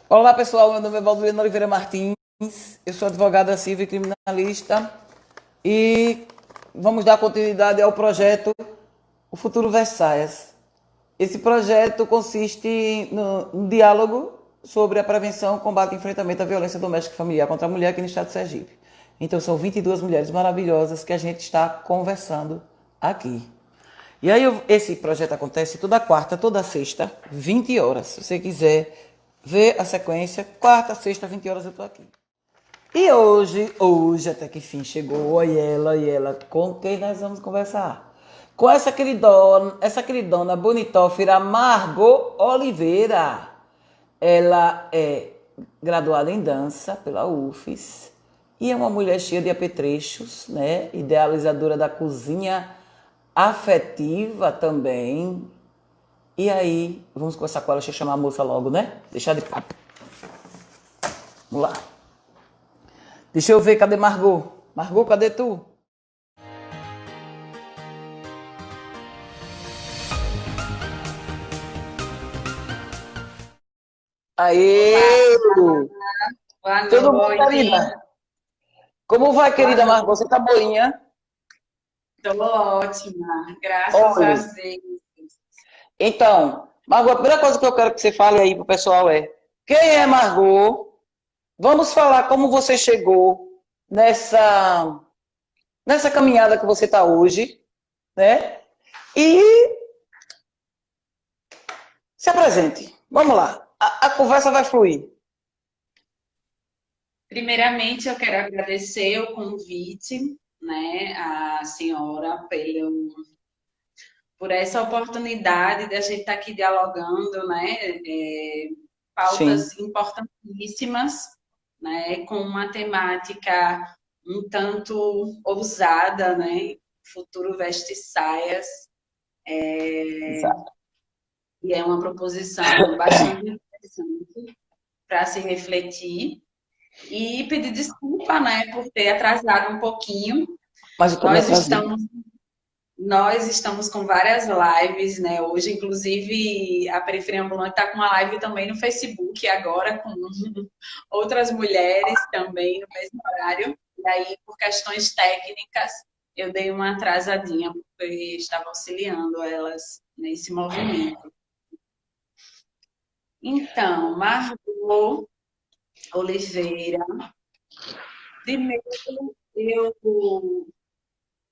Olá pessoal, meu nome é Valdirene Oliveira Martins, eu sou advogada civil e criminalista e vamos dar continuidade ao projeto O Futuro Versalhes. Esse projeto consiste no diálogo sobre a prevenção, combate e enfrentamento à violência doméstica e familiar contra a mulher aqui no estado de Sergipe. Então são 22 mulheres maravilhosas que a gente está conversando aqui. E aí esse projeto acontece toda quarta, toda sexta, 20 horas. Se você quiser ver a sequência, quarta, sexta, 20 horas eu tô aqui. E hoje até que fim chegou, olha ela, com quem nós vamos conversar? Com essa queridona bonitófera Margot Oliveira. Ela é graduada em dança pela UFES e é uma mulher cheia de apetrechos, né? Idealizadora da cozinha afetiva também. E aí, vamos conversar com ela, deixa eu chamar a moça logo, né? Deixar de papo. Vamos lá. Deixa eu ver, cadê Margot? Margot, cadê tu? Aê! Boa Tudo bom, noite. querida? Como vai, querida Margot? Você tá boinha? Estou ótima, graças a Olha, Deus. então, Margot, a primeira coisa que eu quero que você fale aí pro pessoal é: quem é Margot? Vamos falar como você chegou nessa caminhada que você tá hoje, né? E se apresente. Vamos lá. A conversa vai fluir. Primeiramente, eu quero agradecer o convite, né, à senhora por essa oportunidade de a gente estar aqui dialogando, né, Sim. pautas importantíssimas, né, com uma temática um tanto ousada, né, futuro veste saias. Exato. E é uma proposição bastante interessante para se refletir. E pedir desculpa, né, por ter atrasado um pouquinho. Mas eu tô me Nós atrasando. estamos, nós estamos com várias lives, né? Hoje, inclusive, a Periferia Ambulante está com uma live também no Facebook, agora com outras mulheres também no mesmo horário. E aí, por questões técnicas, eu dei uma atrasadinha, porque estava auxiliando elas nesse movimento. Então, Margot Oliveira, primeiro eu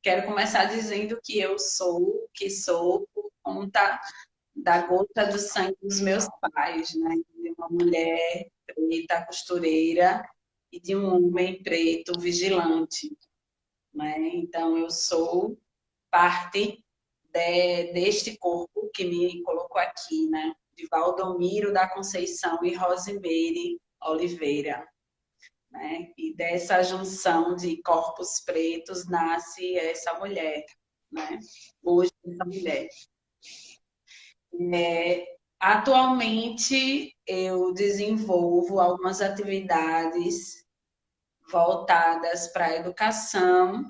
quero começar dizendo que eu sou o que sou por conta da gota do sangue dos meus pais, né? De uma mulher preta costureira e de um homem preto vigilante, né? Então eu sou parte deste corpo que me colocou aqui, né? De Valdomiro da Conceição e Rosimeire Oliveira, né? E dessa junção de corpos pretos nasce essa mulher, né? Hoje, essa mulher. Atualmente, eu desenvolvo algumas atividades voltadas para a educação,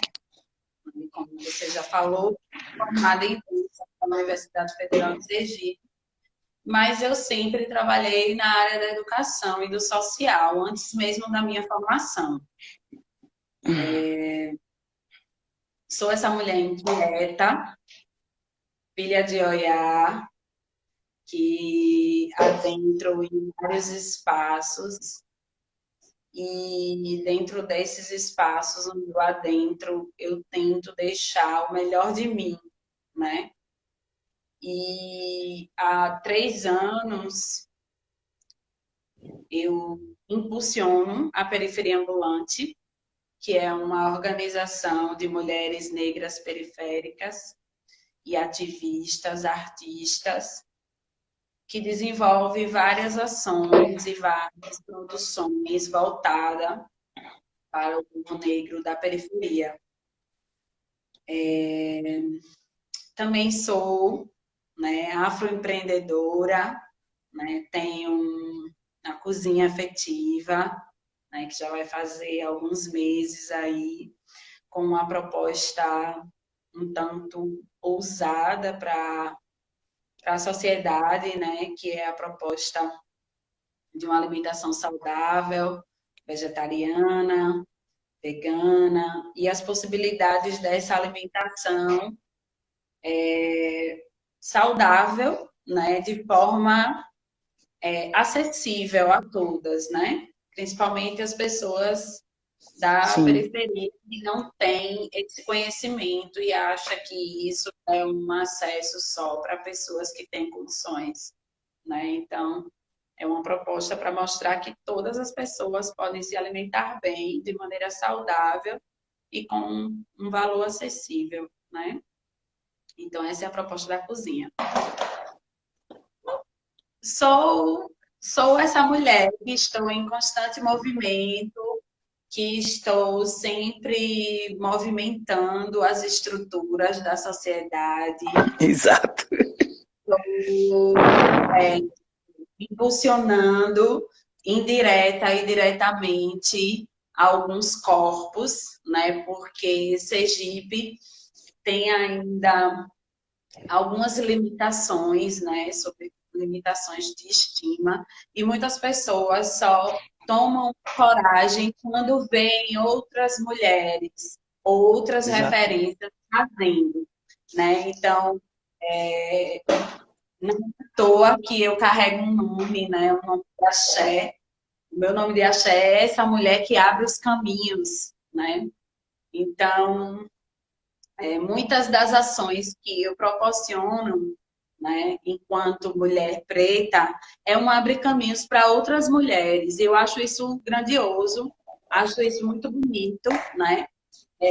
como você já falou, formada em dança na Universidade Federal de Sergipe, mas eu sempre trabalhei na área da educação e do social, antes mesmo da minha formação. Sou essa mulher inquieta, filha de Oiá, que adentro em vários espaços, e dentro desses espaços onde eu adentro, eu tento deixar o melhor de mim, né? E há 3 anos eu impulsiono a periferia ambulante, que é uma organização de mulheres negras periféricas e ativistas, artistas, que desenvolve várias ações e várias produções voltadas para o povo negro da periferia. Também sou, né, afroempreendedora, né, tenho a cozinha afetiva, né, que já vai fazer alguns meses aí, com uma proposta um tanto ousada para a sociedade, né, que é a proposta de uma alimentação saudável, vegetariana, vegana, e as possibilidades dessa alimentação saudável, né, de forma acessível a todas, né? Principalmente as pessoas da Sim, periferia que não têm esse conhecimento e acha que isso é um acesso só para pessoas que têm condições, né? Então, é uma proposta para mostrar que todas as pessoas podem se alimentar bem, de maneira saudável e com um valor acessível, né? Então, essa é a proposta da cozinha. Sou essa mulher que estou em constante movimento, que estou sempre movimentando as estruturas da sociedade, exato. impulsionando indireta e diretamente alguns corpos, né? Porque Sergipe tem ainda algumas limitações, né? Sobre limitações de estima, e muitas pessoas só tomam coragem quando veem outras mulheres, outras Exato. referências fazendo, né? Então, não é à toa que eu carrego um nome, né? O nome de Axé. O meu nome de Axé é essa mulher que abre os caminhos, né? Então, muitas das ações que eu proporciono, né, enquanto mulher preta, é um abrir caminhos para outras mulheres. Eu acho isso grandioso, acho isso muito bonito, né?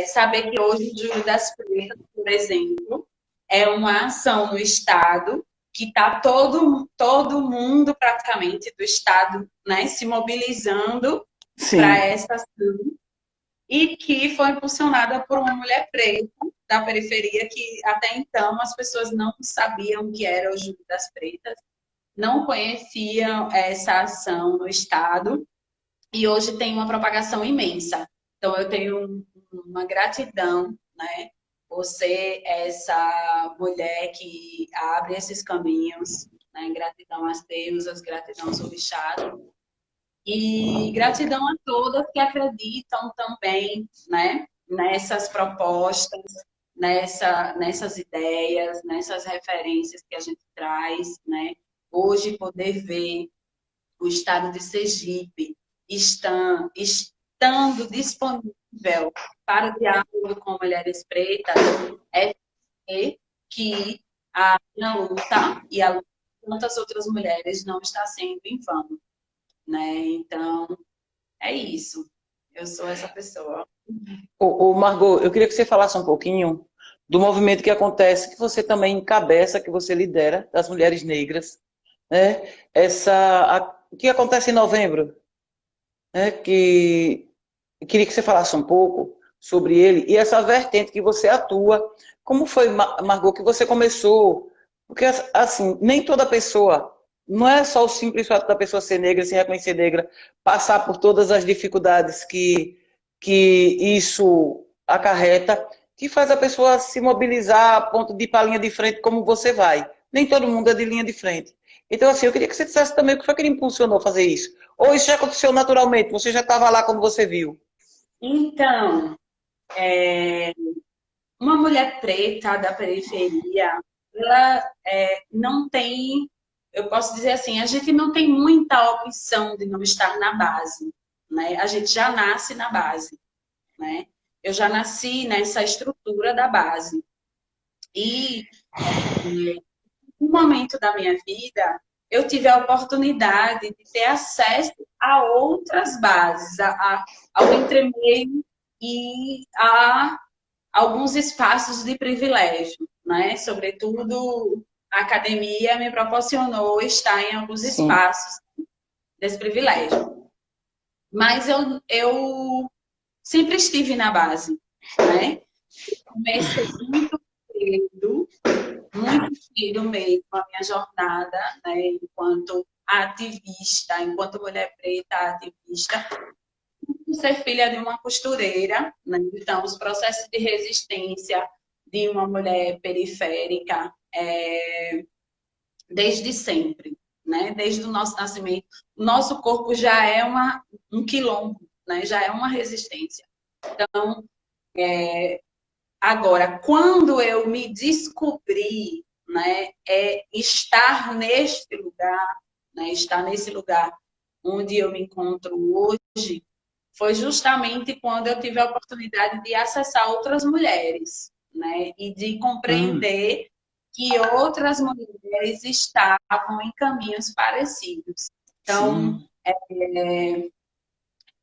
Saber que hoje o Júlio das Pretas, por exemplo, é uma ação no Estado que está todo mundo praticamente do Estado, né, se mobilizando para Sim, essa ação e que foi impulsionada por uma mulher preta da periferia que até então as pessoas não sabiam o que era o Júlio das Pretas, não conheciam essa ação no Estado e hoje tem uma propagação imensa. Então eu tenho uma gratidão, né, por ser essa mulher que abre esses caminhos, né, gratidão às deusas, gratidão aos orixás, e gratidão a todas que acreditam também, né, nessas propostas, nessas ideias, nessas referências que a gente traz, né? Hoje poder ver o estado de Sergipe estando disponível para o diálogo com mulheres pretas é ver que a minha luta e a luta de tantas outras mulheres não está sendo em vão, né? Então, é isso. Eu sou essa pessoa. Margot, eu queria que você falasse um pouquinho do movimento que acontece, que você também encabeça, que você lidera, das mulheres negras, né? O que acontece em novembro, né? Que eu queria que você falasse um pouco sobre ele e essa vertente que você atua. Como foi, Margot, que você começou? Porque, assim, nem toda pessoa, não é só o simples fato da pessoa ser negra, se reconhecer negra, passar por todas as dificuldades que isso acarreta, que faz a pessoa se mobilizar a ponto de ir para a linha de frente como você vai. Nem todo mundo é de linha de frente. Então, assim, eu queria que você dissesse também o que foi que ele impulsionou a fazer isso. Ou isso já aconteceu naturalmente, você já estava lá quando você viu? Então, uma mulher preta da periferia, ela não tem, eu posso dizer assim, a gente não tem muita opção de não estar na base, né? A gente já nasce na base, né? Eu já nasci nessa estrutura da base. E no momento da minha vida, eu tive a oportunidade de ter acesso a outras bases, ao entremeio e há alguns espaços de privilégio, né? Sobretudo, a academia me proporcionou estar em alguns Sim, espaços desse privilégio. Mas eu sempre estive na base, né? Comecei muito cedo mesmo a minha jornada, né? Enquanto ativista, enquanto mulher preta ativista, ser filha de uma costureira, né? Então, os processos de resistência de uma mulher periférica, desde sempre, né? Desde o nosso nascimento, o nosso corpo já é um quilombo, né? Já é uma resistência. Então, agora, quando eu me descobri, né, estar neste lugar, né, estar nesse lugar onde eu me encontro hoje, foi justamente quando eu tive a oportunidade de acessar outras mulheres, né? E de compreender que outras mulheres estavam em caminhos parecidos. Então, sim.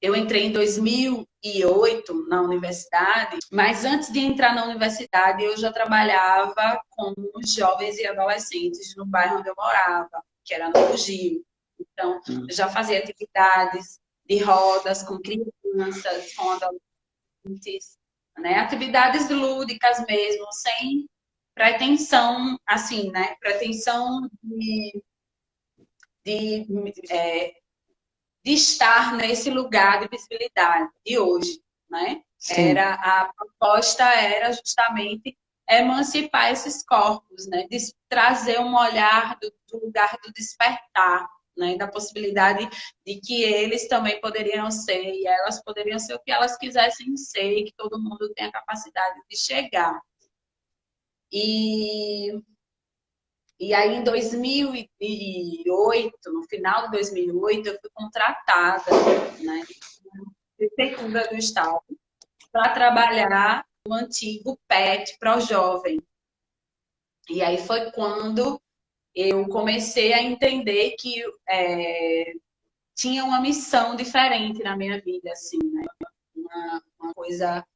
eu entrei em 2008 na universidade, mas antes de entrar na universidade, eu já trabalhava com jovens e adolescentes no bairro onde eu morava, que era no Bugio. Então, eu já fazia atividades de rodas com crianças, com adolescentes, né? Atividades lúdicas mesmo, sem pretensão, assim, né? Pretensão de, é, de estar nesse lugar de visibilidade de hoje, né? Sim. A proposta era justamente emancipar esses corpos, né? De trazer um olhar do lugar do despertar, né? Da possibilidade de que eles também poderiam ser e elas poderiam ser o que elas quisessem ser, e que todo mundo tem a capacidade de chegar. E aí, em 2008, no final de 2008, eu fui contratada, né, prefeitura do estado, para trabalhar no antigo PET Jovem. E aí foi quando eu comecei a entender que tinha uma missão diferente na minha vida, assim, né? Uma coisa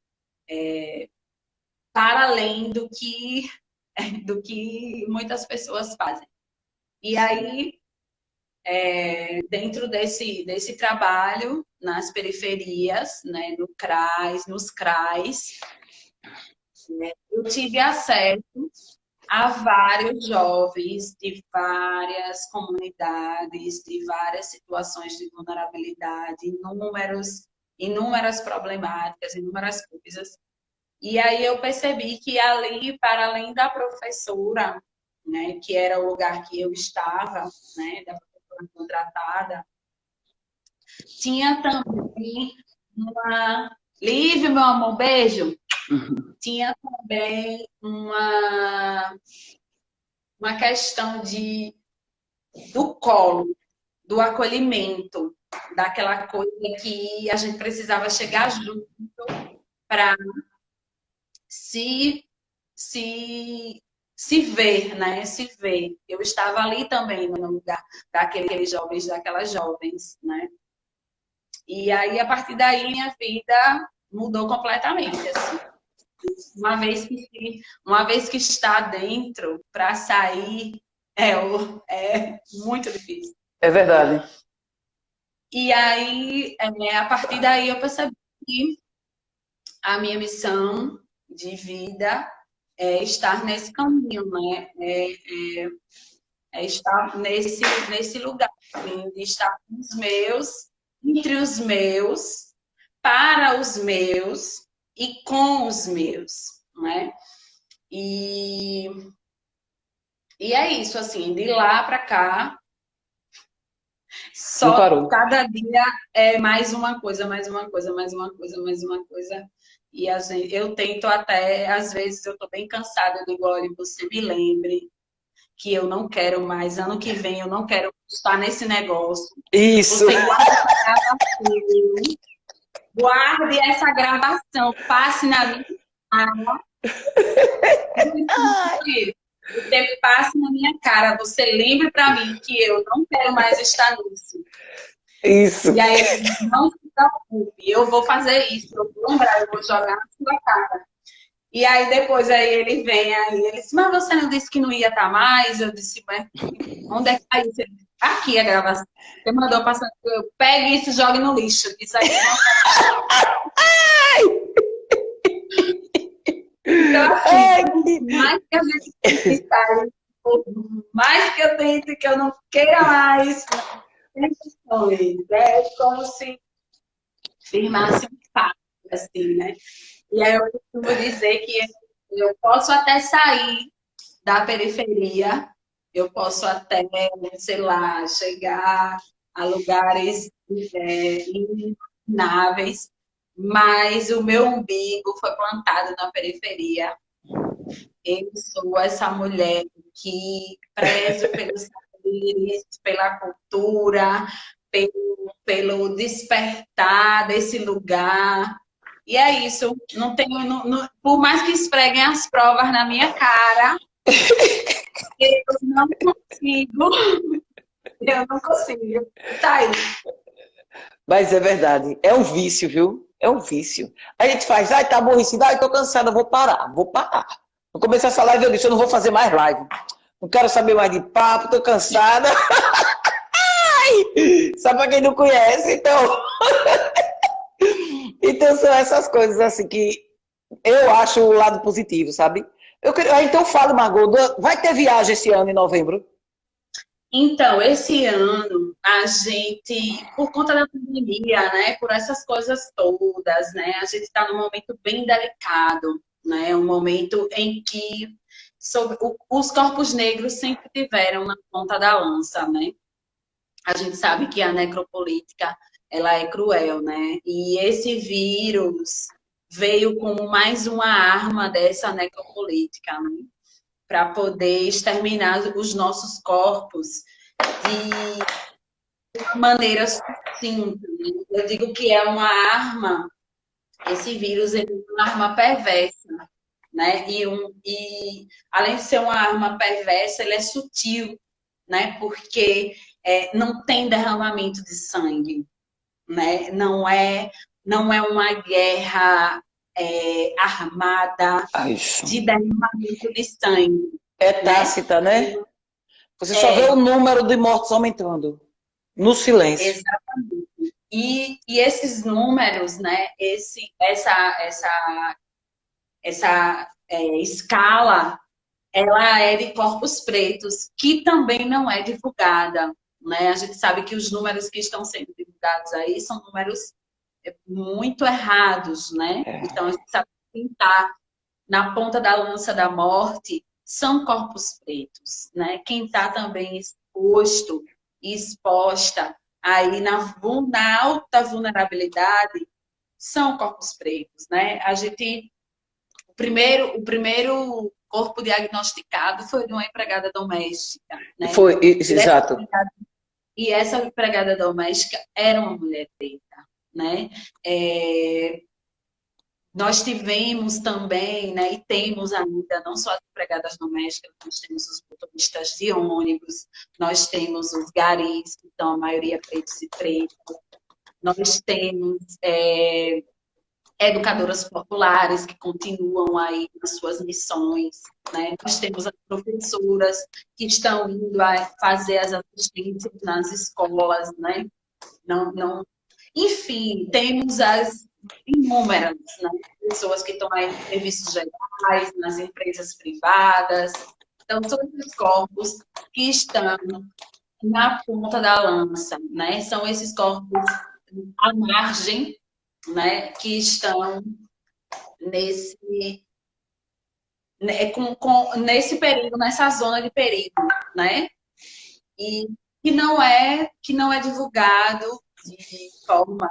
para além do que muitas pessoas fazem. E aí, dentro desse trabalho nas periferias, né, no CRAS, nos CRAs, eu tive acesso a vários jovens de várias comunidades, de várias situações de vulnerabilidade, inúmeras problemáticas, inúmeras coisas. E aí eu percebi que ali, para além da professora, né, que era o lugar que eu estava, né, da professora contratada, tinha também uma... Lívia, meu amor, beijo. Tinha também uma questão do colo, do acolhimento, daquela coisa que a gente precisava chegar junto para se, se, se ver, né? Se ver. Eu estava ali também no lugar daqueles jovens, daquelas jovens, né? E aí, a partir daí, minha vida mudou completamente, assim. Uma vez que está dentro, para sair é muito difícil. É verdade. E aí, a partir daí, eu percebi que a minha missão de vida é estar nesse caminho, né? É estar nesse lugar, assim, de estar com os meus, entre os meus, para os meus e com os meus, né? E, e é isso, assim, de lá para cá, Não só parou. cada dia é mais uma coisa, mais uma coisa, mais uma coisa, mais uma coisa. E eu tento até, às vezes eu estou bem cansada, eu digo, olha, você me lembre que eu não quero mais, ano que vem eu não quero estar nesse negócio. Isso. Você guarde essa gravação, passe na minha cara. Você passe na minha cara, você lembre para mim que eu não quero mais estar nisso. Isso. E aí, não se preocupe, eu vou fazer isso, eu vou lembrar, eu vou jogar na sua cara. E aí depois aí ele vem aí, ele disse, mas você não disse que não ia estar mais? Eu disse, mas onde é que tá isso? Ele disse, aqui a gravação. Você mandou passar, eu pegue isso e jogue no lixo. Isso aí não. Então, Ai, assim, mais que a gente tente sair, por mais que eu tente que eu não queira mais, é como se firmasse um pacto, assim, né? E aí eu costumo dizer que eu posso até sair da periferia, eu posso até, sei lá, chegar a lugares inimagináveis, mas o meu umbigo foi plantado na periferia. Eu sou essa mulher que prezo pelos saberes, pela cultura, pelo despertar desse lugar. E é isso. Não tenho, por mais que esfreguem as provas na minha cara, eu não consigo. Eu não consigo. Tá aí. mas é verdade. É um vício, viu? É um vício. A gente faz, ai, tá aborrecido, ai, tô cansada, vou parar, vou parar. No começo dessa live eu disse, eu não vou fazer mais live. Não quero saber mais de papo, tô cansada. Só pra quem não conhece, então. Então são essas coisas assim que eu acho o lado positivo, sabe? Eu queria, então fala, Margot, vai ter viagem esse ano em novembro? Então, esse ano, a gente, por conta da pandemia, né, por essas coisas todas, né, a gente está num momento bem delicado, né, um momento em que os corpos negros sempre tiveram na ponta da lança, né? A gente sabe que a necropolítica, ela é cruel, né? E esse vírus veio como mais uma arma dessa necropolítica, né? Para poder exterminar os nossos corpos de maneira sucinta. Eu digo que é uma arma, esse vírus é uma arma perversa, né? E além de ser uma arma perversa, ele é sutil, né? Porque não tem derramamento de sangue, né? Não é uma guerra armada Ah, isso. de derramamento de sangue, É né? tácita, né? Você só vê o É, número de mortos aumentando. No silêncio. exatamente. E esses números, né? Essa escala, ela é de corpos pretos, que também não é divulgada, né? A gente sabe que os números que estão sendo divulgados aí são números muito errados, né? É. Então, a gente sabe que quem está na ponta da lança da morte são corpos pretos, né? Quem está também exposto e exposta aí na alta vulnerabilidade são corpos pretos, né? O primeiro corpo diagnosticado foi de uma empregada doméstica, né? Foi, exato. E essa empregada doméstica era uma mulher preta, né? É, nós tivemos também, né, e temos ainda, não só as empregadas domésticas, nós temos os motoristas de ônibus, nós temos os garis, que são a maioria pretos e pretas, nós temos educadoras populares que continuam aí nas suas missões, né? Nós temos as professoras que estão indo a fazer as assistências nas escolas, né? Não, enfim, temos as inúmeras, né, pessoas que estão aí em serviços gerais, nas empresas privadas. Então, são esses corpos que estão na ponta da lança, né? São esses corpos à margem, né, que estão nesse, nesse perigo, nessa zona de perigo, né? E que não é divulgado de forma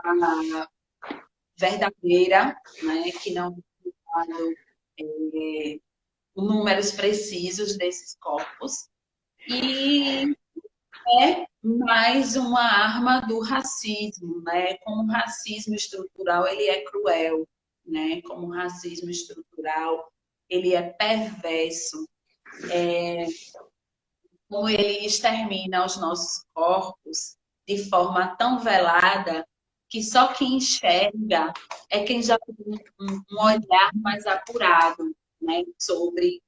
verdadeira, né? Que não é, números precisos desses corpos. E é mais uma arma do racismo, né? Como o racismo estrutural, ele é cruel, né? Como o racismo estrutural, ele é perverso. Como ele extermina os nossos corpos de forma tão velada que só quem enxerga é quem já tem um olhar mais apurado, né, sobre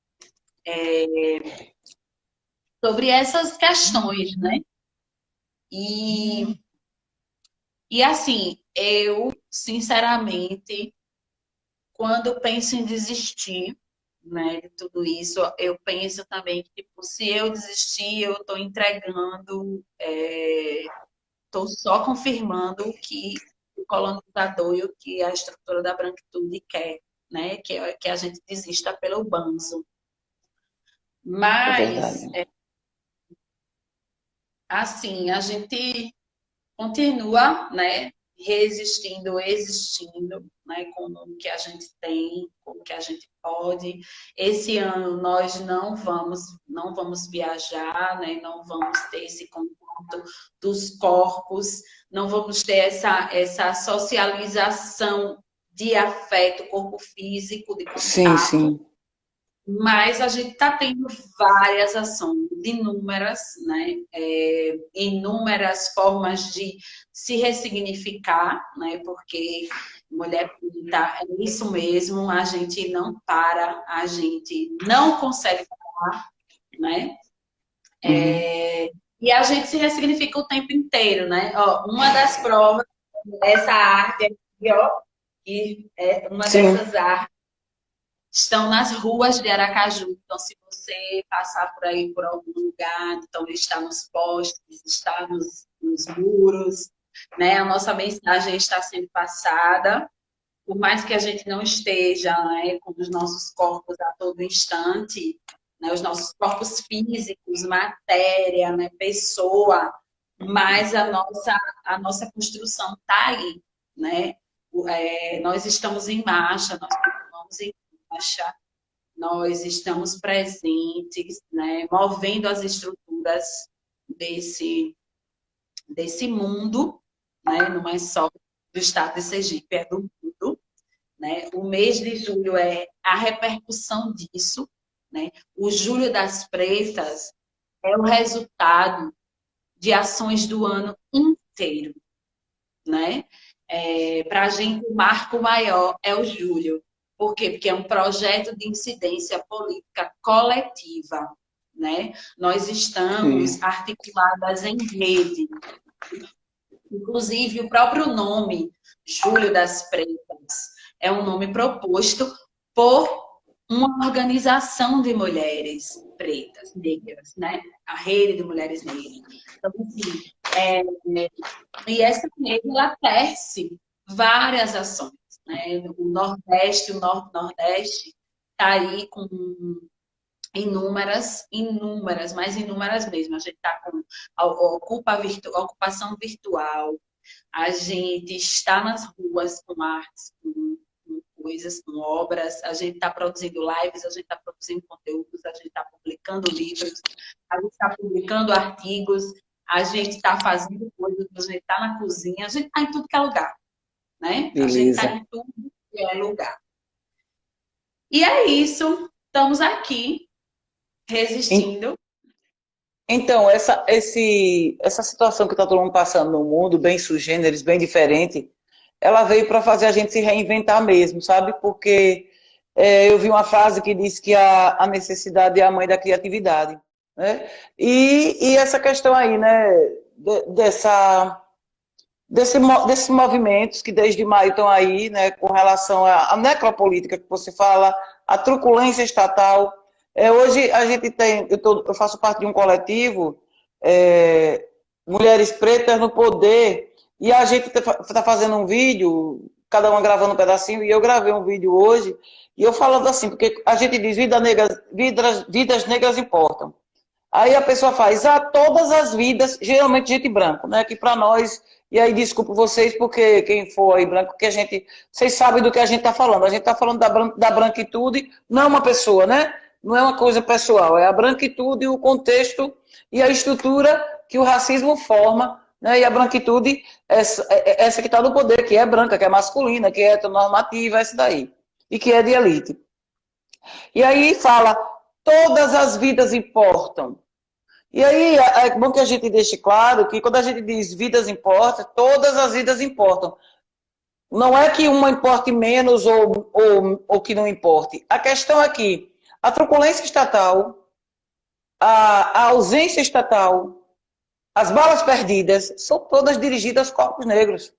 essas questões, né? E, e assim, eu, sinceramente, quando penso em desistir, né, de tudo isso, eu penso também que, tipo, se eu desistir, eu estou entregando, estou só confirmando o que o colonizador e o que a estrutura da branquitude quer, né, que a gente desista pelo banzo. É verdade. Mas, assim, a gente continua, né, resistindo, existindo, né, com o que a gente tem, com o que a gente pode. Esse ano nós não vamos viajar, né, não vamos ter esse contato dos corpos, não vamos ter essa socialização de afeto, corpo físico, de Sim, contato. sim. Mas a gente está tendo várias ações, inúmeras, né? Inúmeras formas de se ressignificar, né? Porque mulher bonita é isso mesmo, a gente não para, a gente não consegue parar, né? Uhum. E a gente se ressignifica o tempo inteiro, né? Ó, uma das provas dessa arte aqui, ó, que é uma Sim, dessas artes estão nas ruas de Aracaju. Então, se você passar por aí, por algum lugar, então está nos postes, está nos muros, né? A nossa mensagem está sendo passada, por mais que a gente não esteja, né, com os nossos corpos a todo instante, né, os nossos corpos físicos, matéria, né, pessoa, mas a nossa construção está aí, né? Nós estamos em marcha, nós continuamos em marcha, nós estamos presentes, né, movendo as estruturas desse mundo, né, não é só do estado de Sergipe, é do mundo, né? O mês de julho é a repercussão disso, né? O Julho das Pretas é o resultado de ações do ano inteiro, né? Para a gente, o marco maior é o julho. Por quê? Porque é um projeto de incidência política coletiva, né? Nós estamos sim. articuladas em rede. Inclusive, o próprio nome, Julho das Pretas, é um nome proposto por uma organização de mulheres pretas, negras, né? A Rede de Mulheres Negras. Então, assim, e essa rede, ela tece várias ações, né? O Nordeste, o Norte-Nordeste, está aí com inúmeras, mais inúmeras mesmo. A gente está com a ocupação virtual, a gente está nas ruas com artes, com coisas, com obras, a gente está produzindo lives, a gente está produzindo conteúdos, a gente está publicando livros, a gente está publicando artigos, a gente está fazendo coisas, a gente está na cozinha, a gente está em tudo que é lugar, né? A gente está Beleza. em tudo que é lugar. E é isso, estamos aqui En- resistindo. Então, essa situação que está todo mundo passando no mundo, bem sui generis, bem diferente, ela veio para fazer a gente se reinventar mesmo, sabe? Porque eu vi uma frase que diz que a necessidade é a mãe da criatividade, né? E essa questão aí, né, desses movimentos que desde maio estão aí, né, com relação à necropolítica que você fala, a truculência estatal. Hoje a gente tem, eu faço parte de um coletivo, Mulheres Pretas no Poder, e a gente está fazendo um vídeo, cada uma gravando um pedacinho, e eu gravei um vídeo hoje, e eu falando assim, porque a gente diz vidas negras importam. Aí a pessoa faz, todas as vidas, geralmente gente branca, né? Que para nós, e aí desculpo vocês, porque quem for aí branco, que vocês sabem do que a gente está falando. A gente está falando da branquitude, não é uma pessoa, né? Não é uma coisa pessoal, é a branquitude, o contexto e a estrutura que o racismo forma, né? E a branquitude, essa que está no poder, que é branca, que é masculina, que é heteronormativa, essa daí, e que é de elite. E aí fala, todas as vidas importam. E aí, é bom que a gente deixe claro que quando a gente diz vidas importam, todas as vidas importam. Não é que uma importe menos ou que não importe. A questão é que a truculência estatal, a ausência estatal, as balas perdidas, são todas dirigidas aos corpos negros.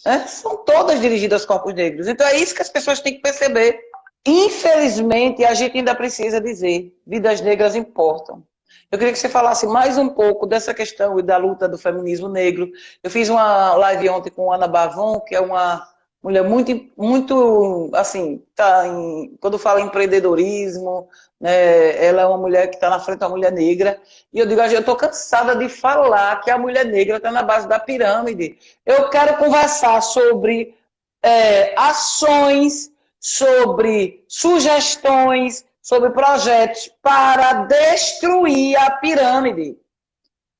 Né? São todas dirigidas aos corpos negros. Então é isso que as pessoas têm que perceber. Infelizmente, a gente ainda precisa dizer, vidas negras importam. Eu queria que você falasse mais um pouco dessa questão e da luta do feminismo negro. Eu fiz uma live ontem com Ana Bavon, que é uma mulher muito assim, quando fala em empreendedorismo, né, ela é uma mulher que está na frente da mulher negra. E eu digo, eu estou cansada de falar que a mulher negra está na base da pirâmide. Eu quero conversar sobre ações, sobre sugestões, sobre projetos para destruir a pirâmide.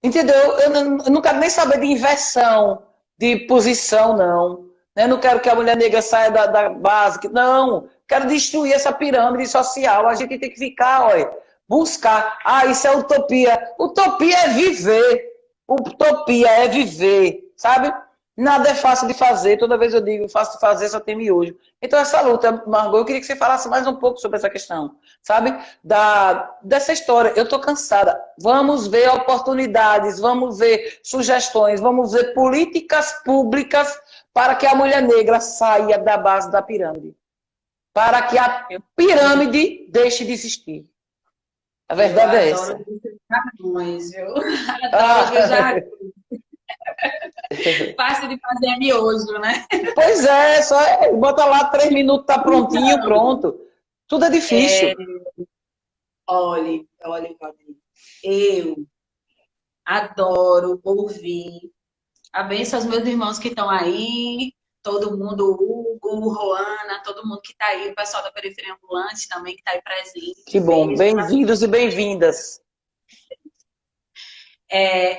Entendeu? Eu não quero nem saber de inversão, de posição, não. Eu não quero que a mulher negra saia da base. Não. Quero destruir essa pirâmide social. A gente tem que ficar, olha, buscar. Ah, isso é utopia. Utopia é viver. Utopia é viver, sabe? Nada é fácil de fazer. Toda vez eu digo, fácil de fazer, só tem miojo. Então, essa luta, Margot, eu queria que você falasse mais um pouco sobre essa questão, sabe? Dessa história. Eu estou cansada. Vamos ver oportunidades, vamos ver sugestões, vamos ver políticas públicas para que a mulher negra saia da base da pirâmide. Para que a pirâmide deixe de existir. A verdade é essa. Eu adoro os jargões, viu? Ah. Adoro os jargões. Fácil de fazer miojo, né? Pois é, só bota lá 3 minutos, tá prontinho, Então, pronto. Tudo é difícil. olhe, Claudinho, eu adoro ouvir. Abençoe os meus irmãos que estão aí, todo mundo, Hugo, Roana, todo mundo que está aí, o pessoal da Periferia Ambulante também que está aí Que presente. bom, Beijo. bem-vindos e bem-vindas.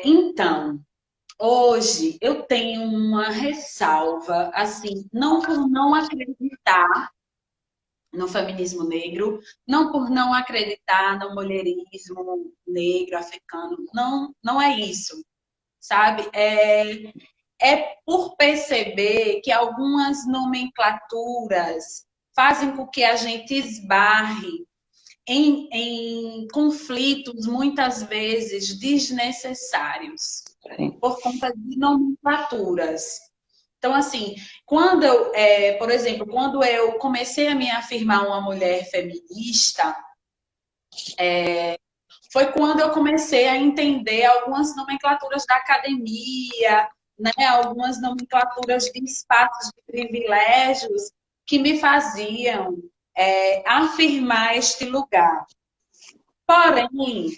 Então, hoje eu tenho uma ressalva, assim, não por não acreditar no feminismo negro, não por não acreditar no mulherismo negro, africano, não é isso, sabe? É por perceber que algumas nomenclaturas fazem com que a gente esbarre em conflitos, muitas vezes desnecessários, Sim. por conta de nomenclaturas. Então, assim, por exemplo, quando eu comecei a me afirmar uma mulher feminista, foi quando eu comecei a entender algumas nomenclaturas da academia, né, algumas nomenclaturas de espaços de privilégios que me faziam afirmar este lugar. Porém,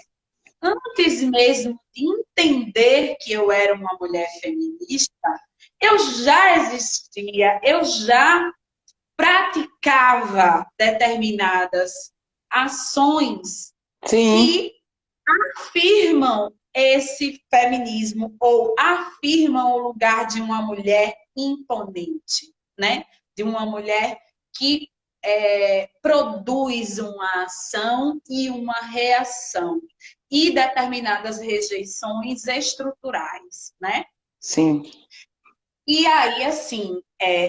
antes mesmo de entender que eu era uma mulher feminista, eu já existia, eu já praticava determinadas ações Sim, que afirmam esse feminismo ou afirmam o lugar de uma mulher imponente, né? De uma mulher que produz uma ação e uma reação e determinadas rejeições estruturais, né? sim. E aí, assim,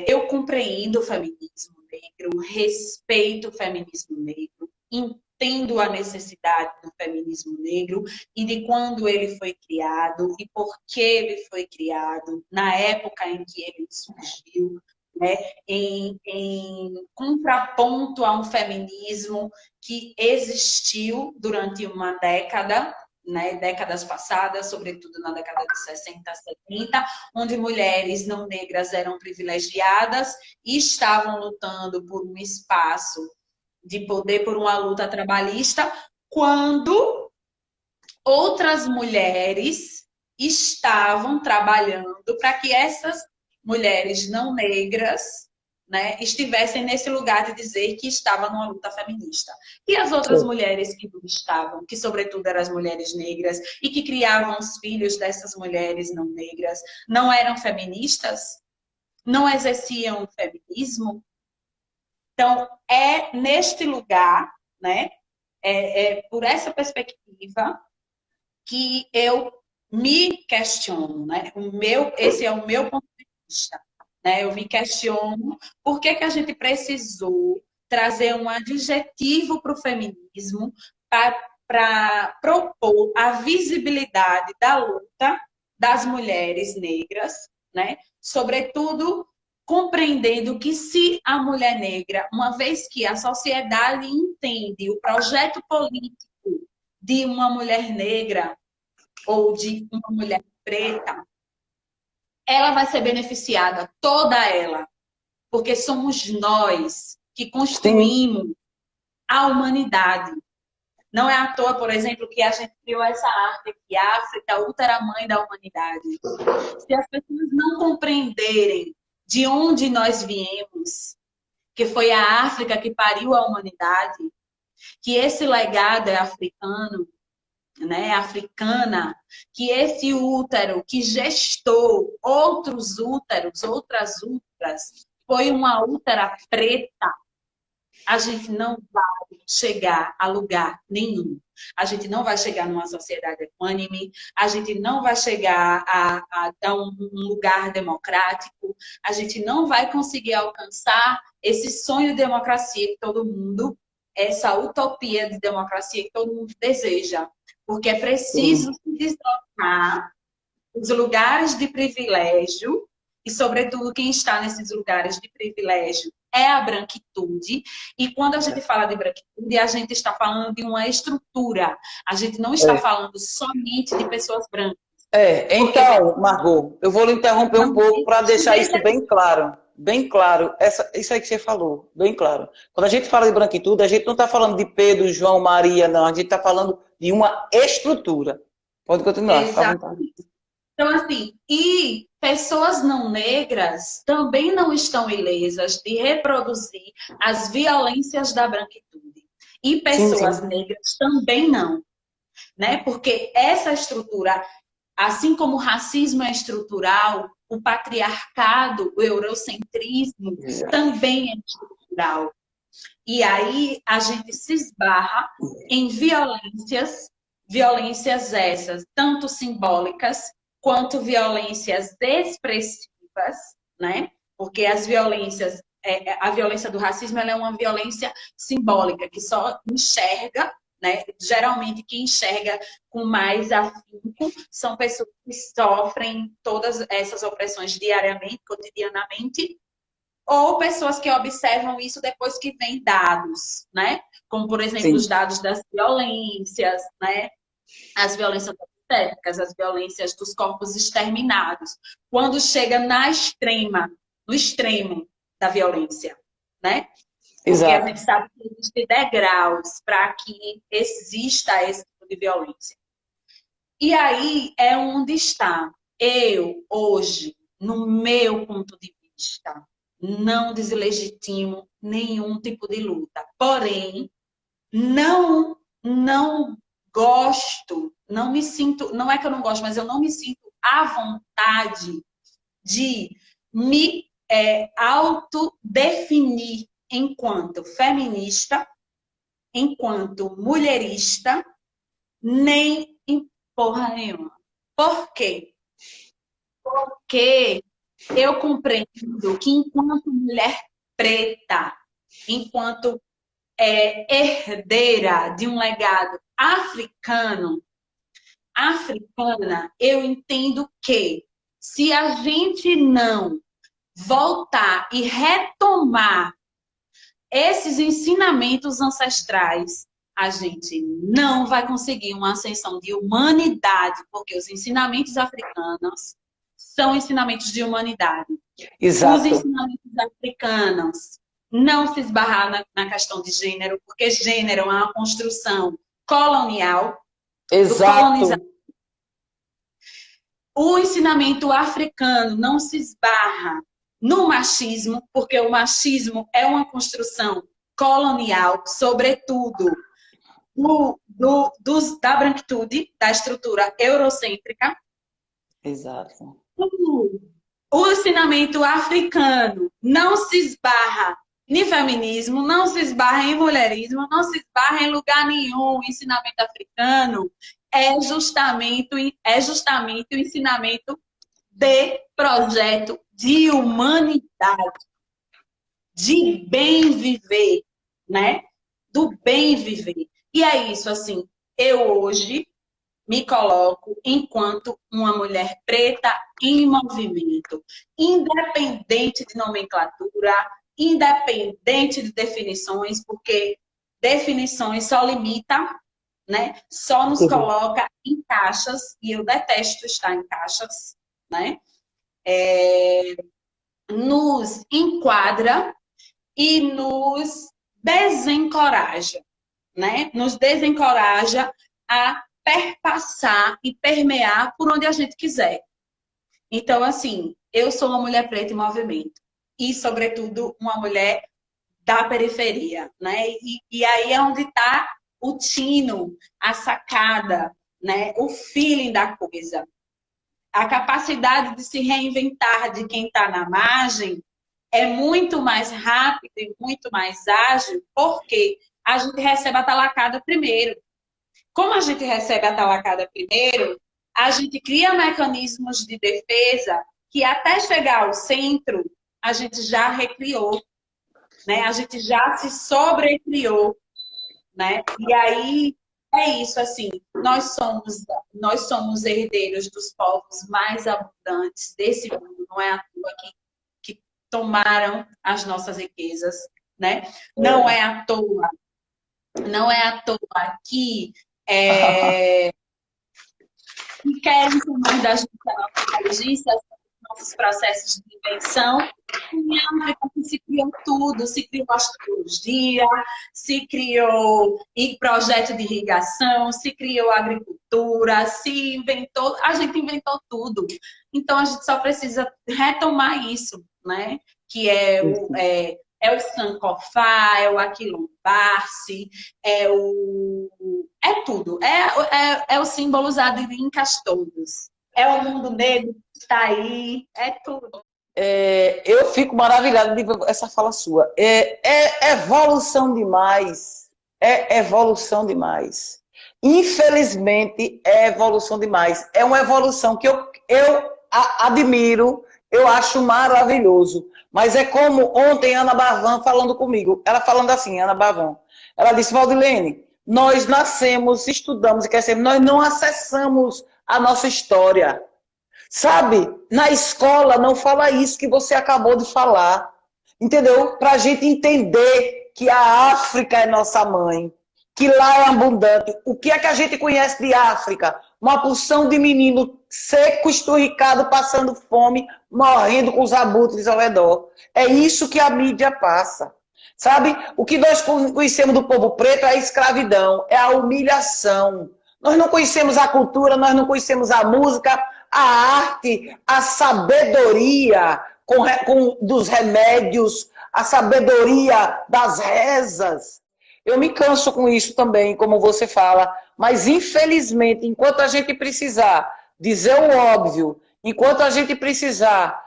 eu compreendo o feminismo negro, respeito o feminismo negro, entendo a necessidade do feminismo negro e de quando ele foi criado e por que ele foi criado, na época em que ele surgiu, né, em contraponto a um feminismo que existiu durante uma década, né, décadas passadas, sobretudo na década de 60, 70, onde mulheres não negras eram privilegiadas e estavam lutando por um espaço de poder, por uma luta trabalhista, quando outras mulheres estavam trabalhando para que essas mulheres não negras, né, estivessem nesse lugar de dizer que estava numa luta feminista. E as outras Sim. mulheres que não estavam, que sobretudo eram as mulheres negras e que criavam os filhos dessas mulheres não negras, não eram feministas? Não exerciam o feminismo? Então, é neste lugar, né, por essa perspectiva que eu me questiono, né? Esse é o meu ponto de vista, né? Eu me questiono por que que a gente precisou trazer um adjetivo para o feminismo para propor a visibilidade da luta das mulheres negras, né? Sobretudo compreendendo que se a mulher negra, uma vez que a sociedade entende o projeto político de uma mulher negra ou de uma mulher preta, ela vai ser beneficiada, toda ela, porque somos nós que Sim, construímos a humanidade. Não é à toa, por exemplo, que a gente criou essa arte aqui, África, ultramãe da humanidade. Se as pessoas não compreenderem de onde nós viemos, que foi a África que pariu a humanidade, que esse legado é africano, né, africana, que esse útero que gestou outros úteros, outras úteras, foi uma útera preta, a gente não vai chegar a lugar nenhum. A gente não vai chegar numa sociedade equânime, a gente não vai chegar a um lugar democrático, a gente não vai conseguir alcançar esse sonho de democracia que todo mundo, essa utopia de democracia que todo mundo deseja. Porque é sim. preciso se deslocar os lugares de privilégio, e, sobretudo, quem está nesses lugares de privilégio é a branquitude. E quando a gente fala de branquitude, a gente está falando de uma estrutura. A gente não está É. falando somente de pessoas brancas. Porque Então, Margot, eu vou lhe interromper um não pouco para deixar isso existe. bem claro. Bem claro, isso aí que você falou, bem claro. Quando a gente fala de branquitude, a gente não está falando de Pedro, João, Maria, não. A gente está falando de uma estrutura. Pode continuar, fica à vontade. Então, assim, e pessoas não negras também não estão ilesas de reproduzir as violências da branquitude. E Sim, pessoas sim. negras também não, né? Porque essa estrutura, assim como o racismo é estrutural, o patriarcado, o eurocentrismo Exato. também é estrutural. E aí a gente se esbarra em violências, violências essas, tanto simbólicas quanto violências expressivas, né? Porque as violências, a violência do racismo ela é uma violência simbólica, que só enxerga, né? Geralmente quem enxerga com mais afinco são pessoas que sofrem todas essas opressões diariamente, cotidianamente, ou pessoas que observam isso depois que vem dados, né? Como, por exemplo, os Sim. dados das violências, né? As violências obstétricas, as violências dos corpos exterminados. Quando chega na extrema, no extremo da violência, né? Porque a Exato. gente sabe que existem degraus para que exista esse tipo de violência. E aí é onde está eu, hoje, no meu ponto de vista, não deslegitimo nenhum tipo de luta. Porém, não gosto, não me sinto, não é que eu não gosto, mas eu não me sinto à vontade de me autodefinir enquanto feminista, enquanto mulherista, nem em porra nenhuma. Por quê? Porque eu compreendo que enquanto mulher preta, enquanto herdeira de um legado africana, eu entendo que se a gente não voltar e retomar esses ensinamentos ancestrais, a gente não vai conseguir uma ascensão de humanidade, porque os ensinamentos africanos são ensinamentos de humanidade. Os Exato. ensinamentos africanos não se esbarrar na questão de gênero, porque gênero é uma construção colonial, do colonizador. Exato. O ensinamento africano não se esbarra no machismo, porque o machismo é uma construção colonial, sobretudo da branquitude, da estrutura eurocêntrica. Exato. O ensinamento africano não se esbarra em feminismo, não se esbarra em mulherismo, não se esbarra em lugar nenhum. O ensinamento africano é justamente o ensinamento de projeto de humanidade, de bem viver, né? Do bem viver. E é isso, assim, eu hoje me coloco enquanto uma mulher preta em movimento, independente de nomenclatura, independente de definições, porque definições só limita, né? Só nos coloca em caixas, e eu detesto estar em caixas, né? Nos enquadra e nos desencoraja, né? Nos desencoraja a perpassar e permear por onde a gente quiser. Então, assim, eu sou uma mulher preta em movimento e, sobretudo, uma mulher da periferia, né? E aí é onde está o tino, a sacada, né? O feeling da coisa. A capacidade de se reinventar de quem está na margem é muito mais rápido e muito mais ágil, porque a gente recebe a talacada primeiro. Como a gente recebe a talacada primeiro, a gente cria mecanismos de defesa que até chegar ao centro, a gente já recriou, né? A gente já se sobrecriou, né? E aí é isso, assim, nós somos herdeiros dos povos mais abundantes desse mundo, não é à toa que tomaram as nossas riquezas, né? Não é à toa que que querem tomar da gente a nossa inteligência, nossos processos de invenção. Em África se criou tudo, se criou astrologia, se criou projeto de irrigação, se criou agricultura, a gente inventou tudo. Então a gente só precisa retomar isso, né? Que é o Sankofa, é o Aquilombarce, é tudo. É o símbolo usado de Incas todos. É o mundo negro que está aí, é tudo. Eu fico maravilhada de ver essa fala sua. É evolução demais. É evolução demais. Infelizmente, é evolução demais. É uma evolução que eu admiro, eu acho maravilhoso. Mas é como ontem Ana Barvan falando comigo. Ela falando assim, Ana Barvan. Ela disse, Valdilene, nós nascemos, estudamos e crescemos, nós não acessamos a nossa história. Sabe, na escola não fala isso que você acabou de falar, entendeu? Para a gente entender que a África é nossa mãe, que lá é abundante. O que é que a gente conhece de África? Uma porção de menino seco, esturricado, passando fome, morrendo com os abutres ao redor. É isso que a mídia passa. Sabe, o que nós conhecemos do povo preto é a escravidão, é a humilhação. Nós não conhecemos a cultura, nós não conhecemos a música, a arte, a sabedoria dos remédios, a sabedoria das rezas. Eu me canso com isso também, como você fala, mas infelizmente, enquanto a gente precisar dizer o óbvio, enquanto a gente precisar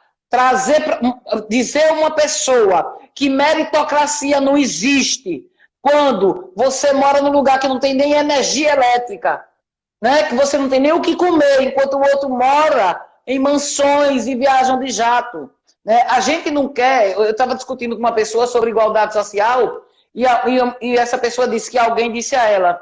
dizer uma pessoa que meritocracia não existe, quando você mora num lugar que não tem nem energia elétrica, né? Que você não tem nem o que comer, enquanto o outro mora em mansões e viajam de jato. Né? A gente não quer... Eu estava discutindo com uma pessoa sobre igualdade social e essa pessoa disse que alguém disse a ela,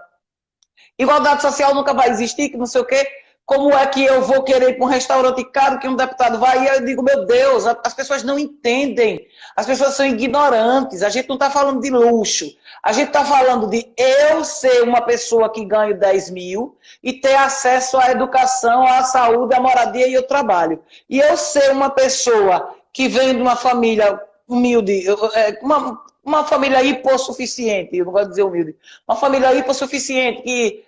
igualdade social nunca vai existir, que não sei o quê. Como é que eu vou querer ir para um restaurante caro que um deputado vai? E eu digo, meu Deus, as pessoas não entendem. As pessoas são ignorantes. A gente não está falando de luxo. A gente está falando de eu ser uma pessoa que ganho 10 mil e ter acesso à educação, à saúde, à moradia e ao trabalho. E eu ser uma pessoa que vem de uma família humilde, uma família hipossuficiente, eu não vou dizer humilde, uma família hipossuficiente que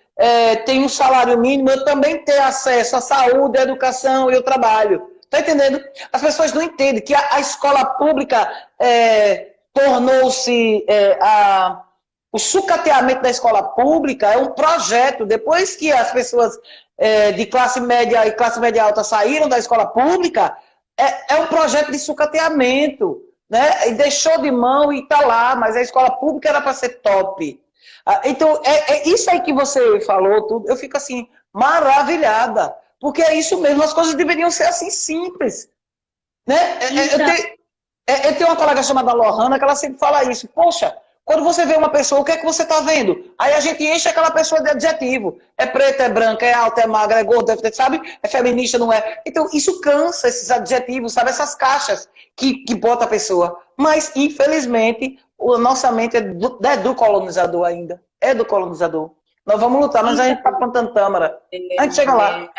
tem um salário mínimo, eu também ter acesso à saúde, à educação e ao trabalho. Está entendendo? As pessoas não entendem que a escola pública tornou-se... o sucateamento da escola pública é um projeto. Depois que as pessoas de classe média e classe média alta saíram da escola pública, é um projeto de sucateamento. Né? E deixou de mão e está lá, mas a escola pública era para ser top. Então, isso aí que você falou, tudo, eu fico assim, maravilhada. Porque é isso mesmo, as coisas deveriam ser assim simples. Né? Eu tenho uma colega chamada Lohana que ela sempre fala isso. Poxa, quando você vê uma pessoa, o que é que você está vendo? Aí a gente enche aquela pessoa de adjetivo. É preta, é branca, é alta, é magra, é gorda, sabe? É feminista, não é? Então, isso cansa, esses adjetivos, sabe? Essas caixas que bota a pessoa. Mas, infelizmente, a nossa mente é do colonizador ainda. É do colonizador. Nós vamos lutar, mas a gente está Então, plantando tâmara. A gente chega lá.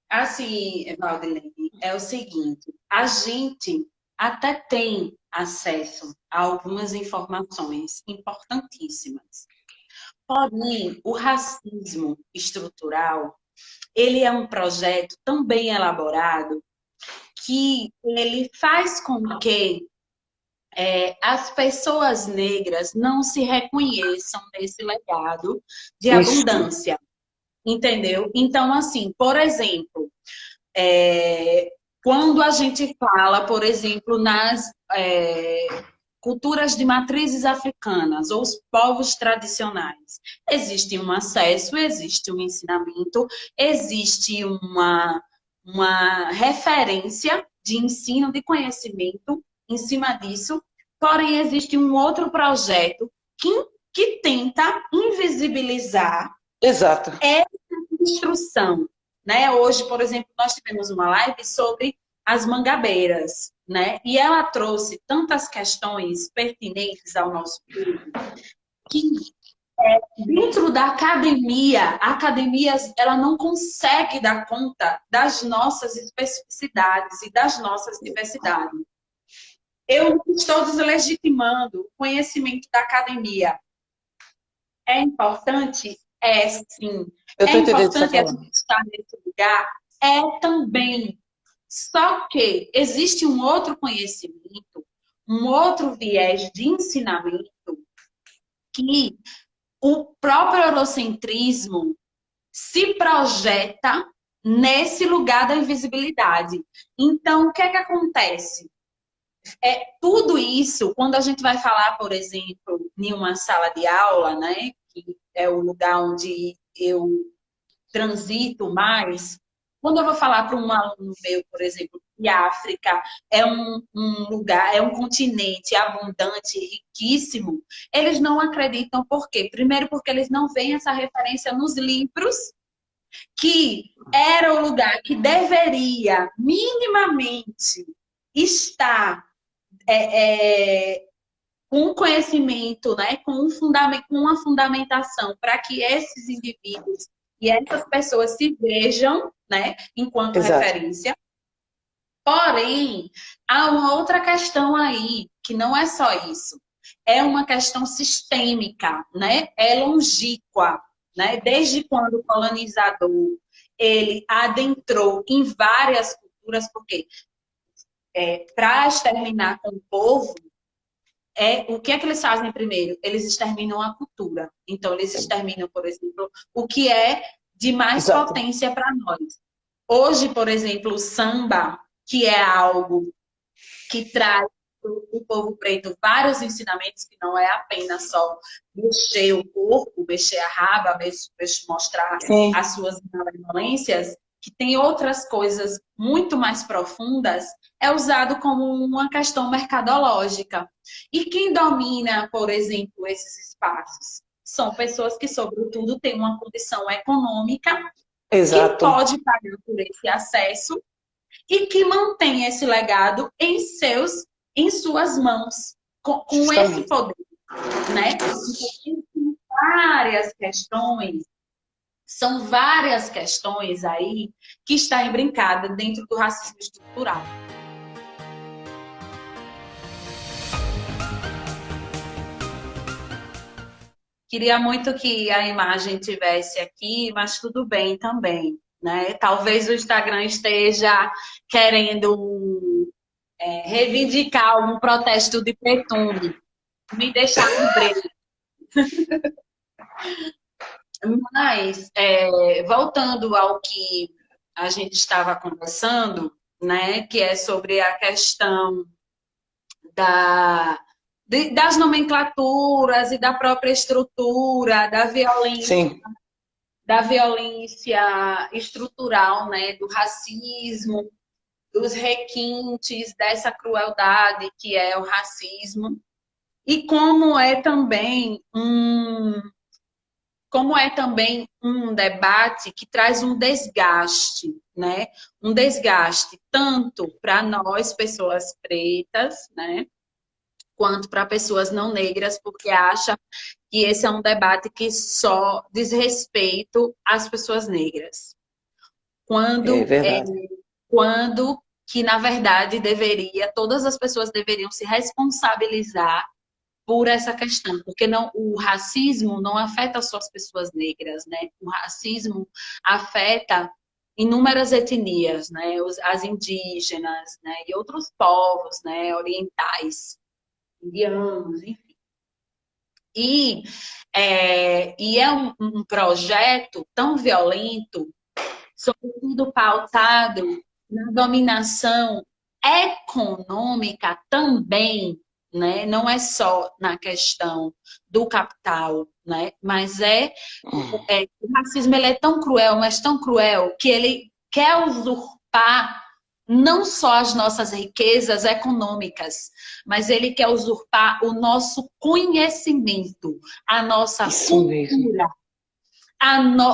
assim, Valdilene, é o seguinte, a gente até tem acesso a algumas informações importantíssimas. Porém, o racismo estrutural, ele é um projeto tão bem elaborado que ele faz com que as pessoas negras não se reconheçam nesse legado de Isso. abundância, entendeu? Então, assim, por exemplo, quando a gente fala, por exemplo, nas culturas de matrizes africanas ou os povos tradicionais, existe um acesso, existe um ensinamento, existe uma referência de ensino, de conhecimento em cima disso, porém existe um outro projeto que tenta invisibilizar Exato. instrução, né? Hoje, por exemplo, nós tivemos uma live sobre as mangabeiras, né? E ela trouxe tantas questões pertinentes ao nosso público que dentro da academia, a academia ela não consegue dar conta das nossas especificidades e das nossas diversidades. Eu não estou deslegitimando o conhecimento da academia. É importante? É sim. Eu É estou entendendo o que você importante está a falando. gente estar nesse lugar? É também. Só que existe um outro conhecimento, um outro viés de ensinamento que o próprio eurocentrismo se projeta nesse lugar da invisibilidade. Então, o que é que acontece? Tudo isso, quando a gente vai falar, por exemplo, em uma sala de aula, né, que é o lugar onde eu transito mais, quando eu vou falar para um aluno meu, por exemplo, que a África é um lugar, é um continente abundante, riquíssimo, eles não acreditam por quê? Primeiro porque eles não veem essa referência nos livros, que era o lugar que deveria minimamente estar com conhecimento, né, com uma fundamentação para que esses indivíduos e essas pessoas se vejam, né, enquanto Exato. referência. Porém, há uma outra questão aí, que não é só isso. É uma questão sistêmica, né? É longínqua, né? Desde quando o colonizador ele adentrou em várias culturas, porque para exterminar com o povo, o que é que eles fazem primeiro? Eles exterminam a cultura. Então, eles exterminam, por exemplo, o que é de mais Exato. potência para nós. Hoje, por exemplo, o samba, que é algo que traz para o povo preto vários ensinamentos, que não é apenas só mexer o corpo, mexer a raba, mostrar Sim. as suas violências, que tem outras coisas muito mais profundas, é usado como uma questão mercadológica. E quem domina, por exemplo, esses espaços? São pessoas que, sobretudo, têm uma condição econômica que Exato. pode pagar por esse acesso e que mantém esse legado em suas mãos, com esse Justamente. poder, né? Então, são várias questões aí que estão brincadas dentro do racismo estrutural. Queria muito que a imagem tivesse aqui, mas tudo bem também, né? Talvez o Instagram esteja querendo reivindicar um protesto de pretume, me deixar no breu. Mas, voltando ao que a gente estava conversando, né, que é sobre a questão das nomenclaturas e da própria estrutura, da violência Sim. da violência estrutural, né, do racismo, dos requintes dessa crueldade que é o racismo, e como é também um debate que traz um desgaste, né? Um desgaste tanto para nós, pessoas pretas, né? Quanto para pessoas não negras, porque acha que esse é um debate que só diz respeito às pessoas negras. É Quando, verdade. quando que, na verdade, todas as pessoas deveriam se responsabilizar por essa questão, porque o racismo não afeta só as pessoas negras, né? O racismo afeta inúmeras etnias, né? As indígenas, né? E outros povos, né? Orientais, indianos, enfim. E é um projeto tão violento, sobretudo pautado na dominação econômica também, né? Não é só na questão do capital, né? Mas o racismo ele é tão cruel, mas tão cruel, que ele quer usurpar não só as nossas riquezas econômicas, mas ele quer usurpar o nosso conhecimento, a nossa Isso mesmo. cultura,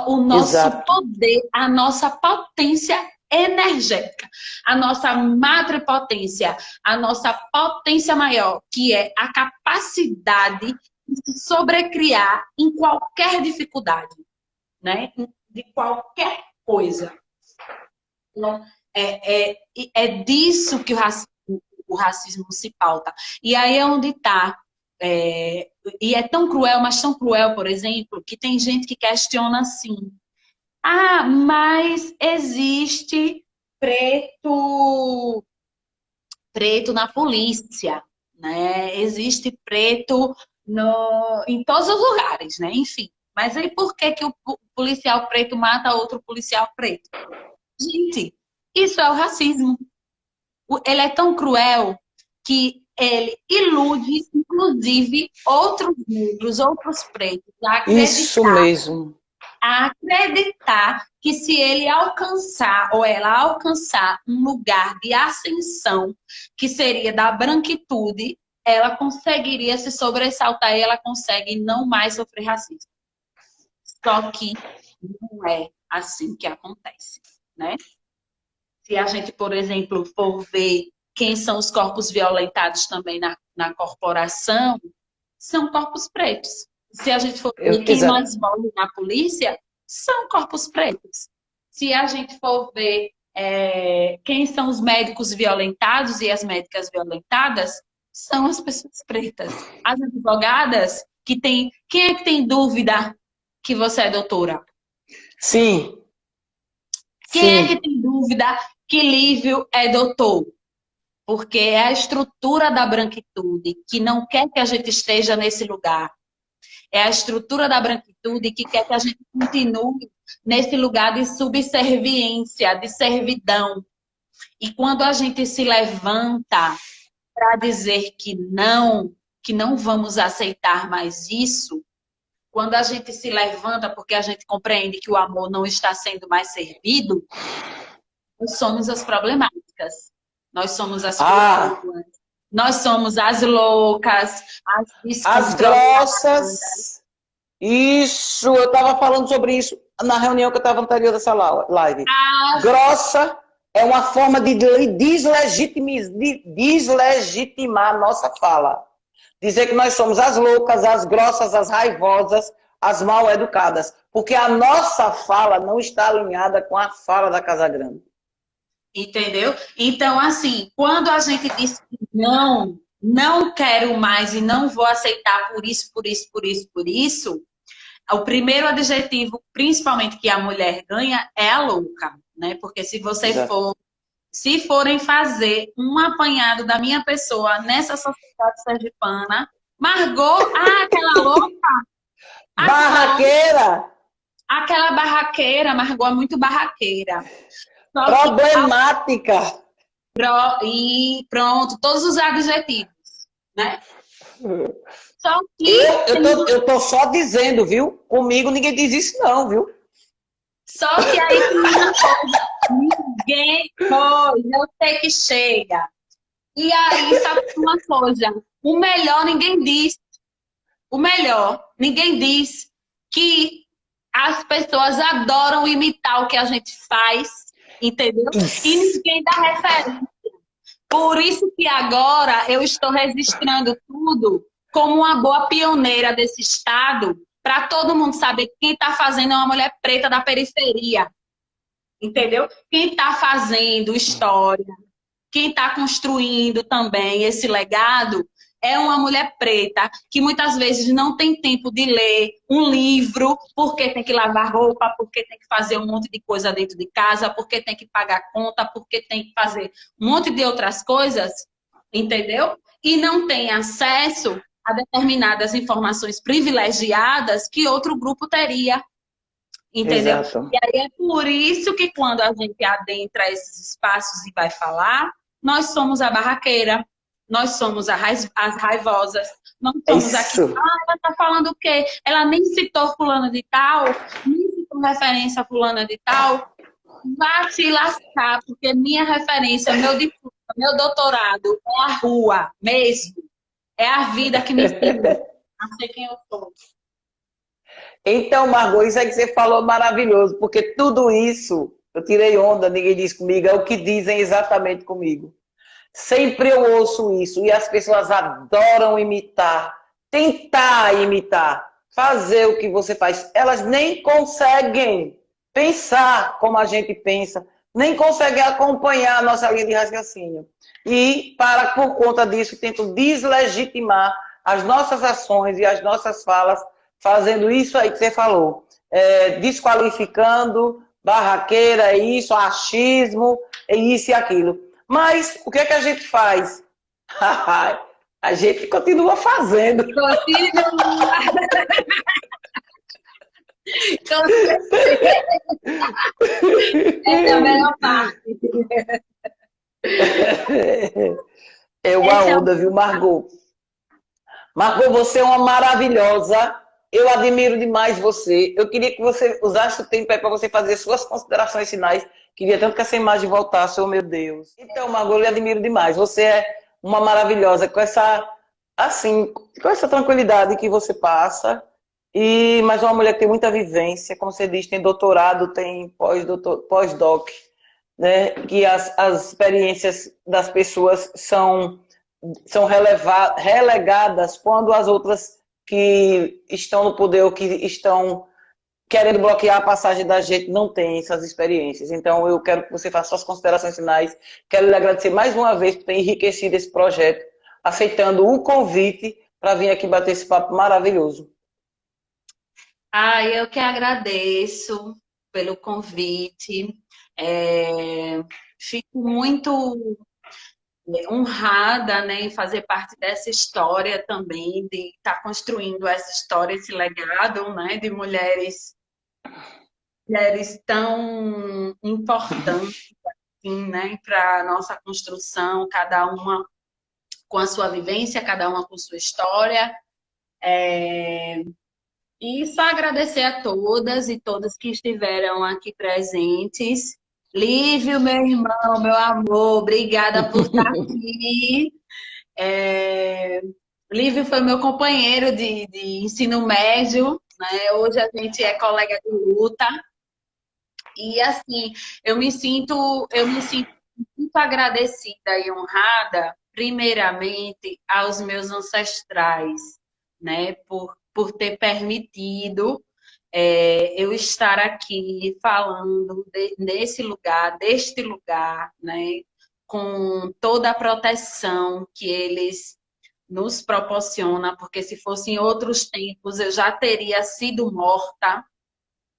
o nosso Exato. poder, a nossa potência energética, a nossa madrepotência, a nossa potência maior, que é a capacidade de se sobrecriar em qualquer dificuldade, né? De qualquer coisa. Então, é disso que o racismo se pauta. E aí é onde está. E é tão cruel, mas tão cruel, por exemplo, que tem gente que questiona assim: ah, mas existe preto, preto na polícia, né? Existe preto em todos os lugares, né? Enfim. Mas aí por que que o policial preto mata outro policial preto? Gente, isso é o racismo. Ele é tão cruel que ele ilude, inclusive, outros negros, outros pretos, Isso mesmo. a acreditar que se ele alcançar ou ela alcançar um lugar de ascensão, que seria da branquitude, ela conseguiria se sobressaltar e ela consegue não mais sofrer racismo. Só que não é assim que acontece, né? Se a gente, por exemplo, for ver quem são os corpos violentados também na corporação, são corpos pretos. Se a gente for ver quem Exato. mais morre na polícia, são corpos pretos. Se a gente for ver quem são os médicos violentados e as médicas violentadas, são as pessoas pretas. As advogadas quem é que tem dúvida que você é doutora? Sim. Quem é que Sim. tem dúvida que Lívio é doutor? Porque é a estrutura da branquitude que não quer que a gente esteja nesse lugar. É a estrutura da branquitude que quer que a gente continue nesse lugar de subserviência, de servidão. E quando a gente se levanta para dizer que não vamos aceitar mais isso, quando a gente se levanta porque a gente compreende que o amor não está sendo mais servido, nós somos as problemáticas. Nós somos as cruas. Nós somos as loucas, as As descontroladas. grossas. Isso, eu estava falando sobre isso na reunião que eu estava anterior dessa live. Grossa é uma forma de deslegitimar a nossa fala. Dizer que nós somos as loucas, as grossas, as raivosas, as mal educadas. Porque a nossa fala não está alinhada com a fala da Casa Grande. Entendeu? Então, assim, quando a gente diz que não quero mais e não vou aceitar por isso, por isso, por isso, por isso, o primeiro adjetivo, principalmente que a mulher ganha, é a louca, né? Porque se forem fazer um apanhado da minha pessoa nessa sociedade sergipana, Margot, aquela louca, barraqueira! Aquela barraqueira, Margot é muito barraqueira. Problemática! E pronto, todos os adjetivos, né? Só que eu tô só dizendo, viu? Comigo ninguém diz isso não, viu? Só que aí tem uma coisa, ninguém foi, eu sei que chega. E aí, sabe uma coisa? O melhor ninguém diz. O melhor, ninguém diz que as pessoas adoram imitar o que a gente faz, entendeu? E Isso. ninguém dá referência. Por isso que agora eu estou registrando tudo como uma boa pioneira desse estado, para todo mundo saber que quem está fazendo é uma mulher preta da periferia, entendeu? Quem está fazendo história, quem está construindo também esse legado é uma mulher preta que muitas vezes não tem tempo de ler um livro, porque tem que lavar roupa, porque tem que fazer um monte de coisa dentro de casa, porque tem que pagar conta, porque tem que fazer um monte de outras coisas, entendeu? E não tem acesso a determinadas informações privilegiadas que outro grupo teria, entendeu? Exato. E aí é por isso que quando a gente adentra esses espaços e vai falar, nós somos a barraqueira, nós somos as raivosas, nós É somos aqui. isso. Ah, ela tá falando o quê? Ela nem citou fulana de tal, nem citou referência a fulana de tal. Vá se lascar, porque minha referência, meu diploma, meu doutorado é a rua mesmo. É a vida que me ensina a ser quem eu sou. Então, Margot, isso aí que você falou é maravilhoso, porque tudo isso, eu tirei onda, ninguém diz comigo, é o que dizem exatamente comigo. Sempre eu ouço isso e as pessoas adoram imitar, tentar imitar, fazer o que você faz. Elas nem conseguem pensar como a gente pensa, nem conseguem acompanhar a nossa linha de raciocínio. E, por conta disso, tentam deslegitimar as nossas ações e as nossas falas, fazendo isso aí que você falou, desqualificando, barraqueira, isso, achismo, isso e aquilo. Mas o que é que a gente faz? A gente continua fazendo. Continua, com certeza. Essa é a melhor parte. É uma Esse é o onda, viu, Margot? Margot, você é uma maravilhosa. Eu admiro demais você. Eu queria que você usasse o tempo aí para você fazer suas considerações finais. Queria tanto que essa imagem voltasse, oh meu Deus. Então, Margot, eu lhe admiro demais. Você é uma maravilhosa com essa, assim, com essa tranquilidade que você passa. Mas uma mulher que tem muita vivência, como você diz, tem doutorado, tem pós-doc, né? Que as experiências das pessoas são relegadas quando as outras que estão no poder ou que estão querendo bloquear a passagem da gente não têm essas experiências. Então, eu quero que você faça suas considerações finais. Quero lhe agradecer mais uma vez por ter enriquecido esse projeto, aceitando o convite para vir aqui bater esse papo maravilhoso. Ah, eu que agradeço pelo convite. Fico muito honrada, né, em fazer parte dessa história também, de estar construindo essa história, esse legado, né, de mulheres tão importantes, assim, né, para a nossa construção, cada uma com a sua vivência, cada uma com sua história. E só agradecer a todas e todos que estiveram aqui presentes. Lívio, meu irmão, meu amor, obrigada por estar aqui. É... Lívio foi meu companheiro de ensino médio, né? Hoje a gente é colega de luta. E assim, eu me sinto muito agradecida e honrada, primeiramente, aos meus ancestrais, né? Por ter permitido eu estar aqui falando deste lugar, né? Com toda a proteção que eles nos proporcionam, porque se fossem outros tempos eu já teria sido morta,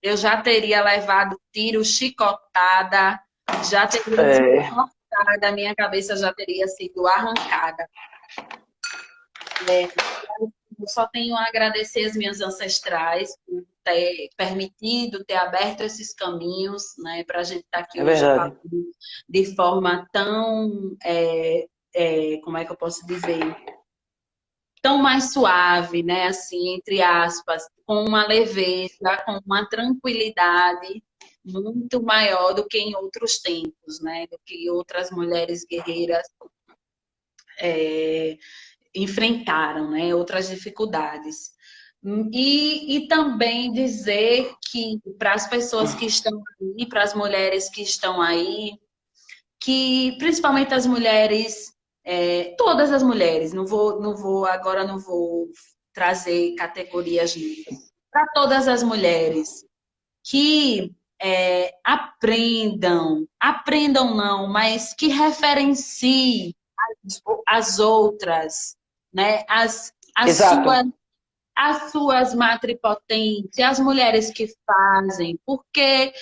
eu já teria levado tiro, chicotada, já teria sido É, cortada, minha cabeça já teria sido arrancada. Eu só tenho a agradecer as minhas ancestrais por ter permitido, ter aberto esses caminhos, né, para a gente estar aqui é hoje verdade. falando de forma tão, como é que eu posso dizer, tão mais suave, né, assim, entre aspas, com uma leveza, com uma tranquilidade, muito maior do que em outros tempos, né? Do que outras mulheres guerreiras é, enfrentaram, né? Outras dificuldades. E também dizer que para as pessoas que estão aí, para as mulheres que estão aí, que principalmente as mulheres, todas as mulheres, agora não vou trazer categorias para todas as mulheres que aprendam não, mas que referenciem as outras, né? Exato. As suas matripotentes, as mulheres que fazem, porque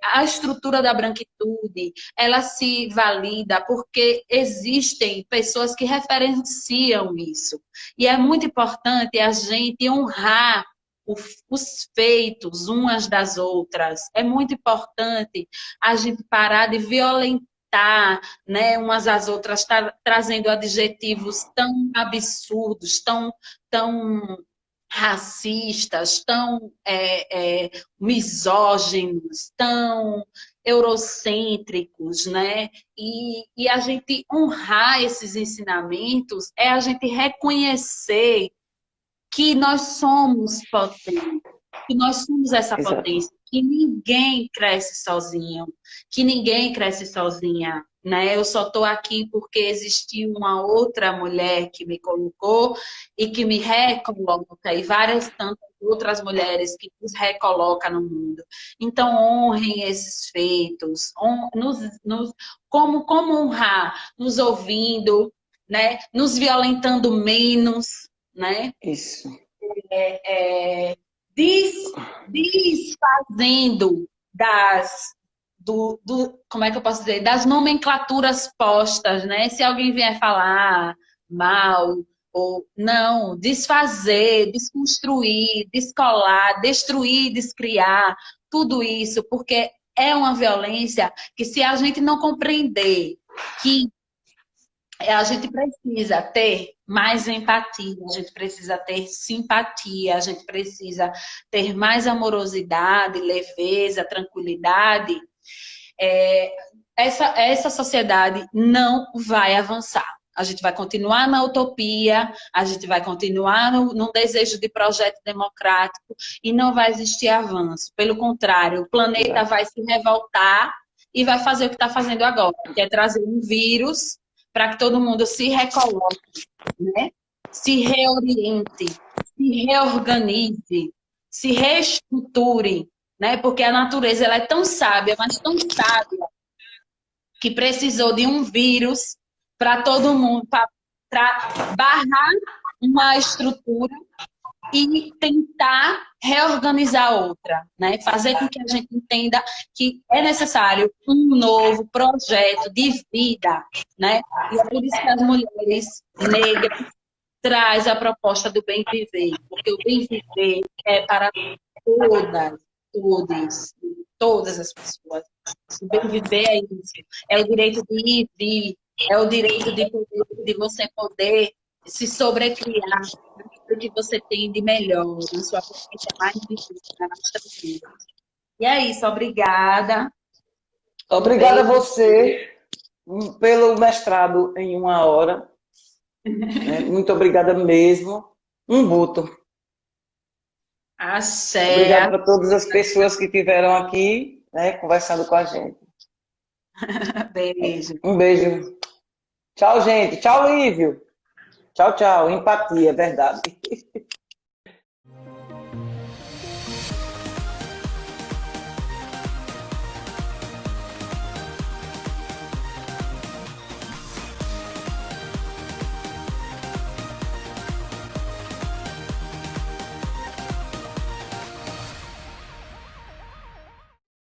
a estrutura da branquitude, ela se valida porque existem pessoas que referenciam isso. E é muito importante a gente honrar os feitos umas das outras. É muito importante a gente parar de violentar, né, umas às outras, trazendo adjetivos tão absurdos, tão racistas, tão misóginos, tão eurocêntricos, né? E a gente honrar esses ensinamentos é a gente reconhecer que nós somos potentes, que nós somos essa Exato. potência, que ninguém cresce sozinho, que ninguém cresce sozinha, né? Eu só estou aqui porque existiu uma outra mulher que me colocou e que me recoloca, e várias tantas outras mulheres que nos recolocam no mundo. Então, honrem esses feitos, como honrar, nos ouvindo, né? Nos violentando menos, né? Isso. é, desfazendo como é que eu posso dizer, das nomenclaturas postas, né? Se alguém vier falar mal ou não, desfazer, desconstruir, descolar, destruir, descriar, tudo isso, porque é uma violência que se a gente não compreender que a gente precisa ter mais empatia, a gente precisa ter simpatia, a gente precisa ter mais amorosidade, leveza, tranquilidade. É, essa sociedade não vai avançar. A gente vai continuar na utopia, a gente vai continuar no desejo de projeto democrático e não vai existir avanço. Pelo contrário, o planeta Exato. vai se revoltar e vai fazer o que está fazendo agora, que é trazer um vírus para que todo mundo se recoloque, né? Se reoriente, se reorganize, se reestruture, né? Porque a natureza ela é tão sábia, mas tão sábia, que precisou de um vírus para todo mundo, para barrar uma estrutura e tentar reorganizar outra, né? Fazer com que a gente entenda que é necessário um novo projeto de vida, né? E é por isso que as mulheres negras traz a proposta do bem viver, porque o bem viver é para todas, todos, todas as pessoas. O bem viver é isso, é o direito de ir e vir, é o direito de você poder se sobrecriar o que você tem de melhor, na sua potência mais difícil, mais tranquila. E é isso, obrigada. Um Obrigada a beijo. você pelo mestrado em 1 hora. Né? Muito obrigada mesmo. Um buto. Axé. Obrigado para todas as pessoas que estiveram aqui, né, conversando com a gente. Beijo. Um beijo. Tchau, gente. Tchau, Lívio. Tchau, tchau. Empatia, é verdade.